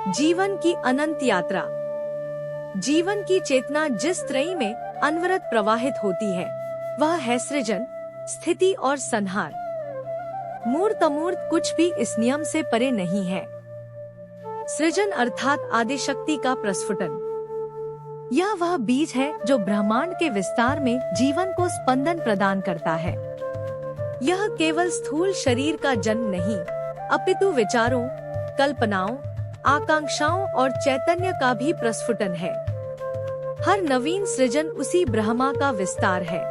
जीवन की अनंत यात्रा। जीवन की चेतना जिस त्रयी में अनवरत प्रवाहित होती है वह है सृजन, स्थिति और संहार। मूर्त अमूर्त कुछ भी इस नियम से परे नहीं है। सृजन अर्थात आदिशक्ति का प्रस्फुटन। यह वह बीज है जो ब्रह्मांड के विस्तार में जीवन को स्पंदन प्रदान करता है। यह केवल स्थूल शरीर का जन्म नहीं, अपितु विचारों, कल्पनाओं, आकांक्षाओं और चैतन्य का भी प्रस्फुटन है। हर नवीन सृजन उसी ब्रह्मा का विस्तार है।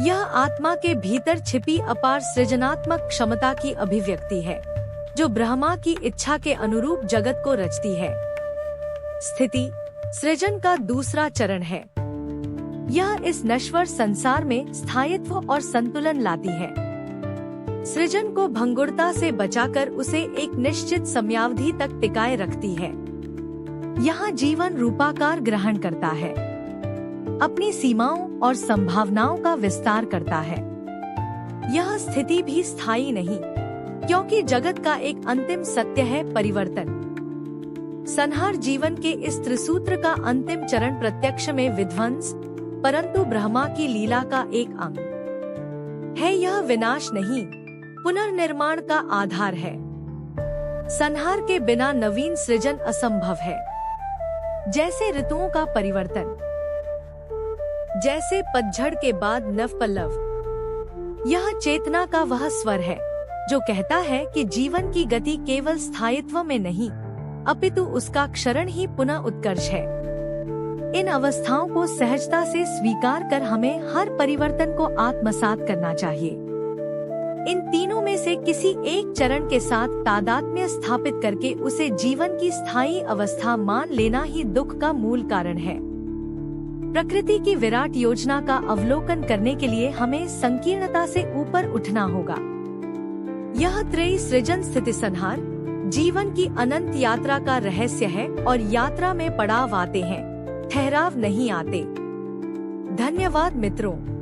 यह आत्मा के भीतर छिपी अपार सृजनात्मक क्षमता की अभिव्यक्ति है, जो ब्रह्मा की इच्छा के अनुरूप जगत को रचती है। स्थिति सृजन का दूसरा चरण है। यह इस नश्वर संसार में स्थायित्व और संतुलन लाती है। सृजन को भंगुरता से बचाकर उसे एक निश्चित समयावधि तक टिकाए रखती है। यहाँ जीवन रूपाकार ग्रहण करता है, अपनी सीमाओं और संभावनाओं का विस्तार करता है। यह स्थिति भी स्थायी नहीं, क्योंकि जगत का एक अंतिम सत्य है परिवर्तन। संहार जीवन के इस त्रिसूत्र का अंतिम चरण, प्रत्यक्ष में विध्वंस, परंतु ब्रह्मा की लीला का एक अंग है। यह विनाश नहीं, पुनर्निर्माण का आधार है। संहार के बिना नवीन सृजन असंभव है। जैसे ऋतुओं का परिवर्तन, जैसे पतझड़ के बाद नवपल्लव। यह चेतना का वह स्वर है जो कहता है कि जीवन की गति केवल स्थायित्व में नहीं, अपितु उसका क्षरण ही पुनः उत्कर्ष है। इन अवस्थाओं को सहजता से स्वीकार कर हमें हर परिवर्तन को आत्मसात करना चाहिए। इन तीनों में से किसी एक चरण के साथ तादात्म्य स्थापित करके उसे जीवन की स्थायी अवस्था मान लेना ही दुख का मूल कारण है। प्रकृति की विराट योजना का अवलोकन करने के लिए हमें संकीर्णता से ऊपर उठना होगा। यह त्रयी सृजन, स्थिति, संहार जीवन की अनंत यात्रा का रहस्य है, और यात्रा में पड़ाव आते हैं, ठहराव नहीं आते। धन्यवाद मित्रों।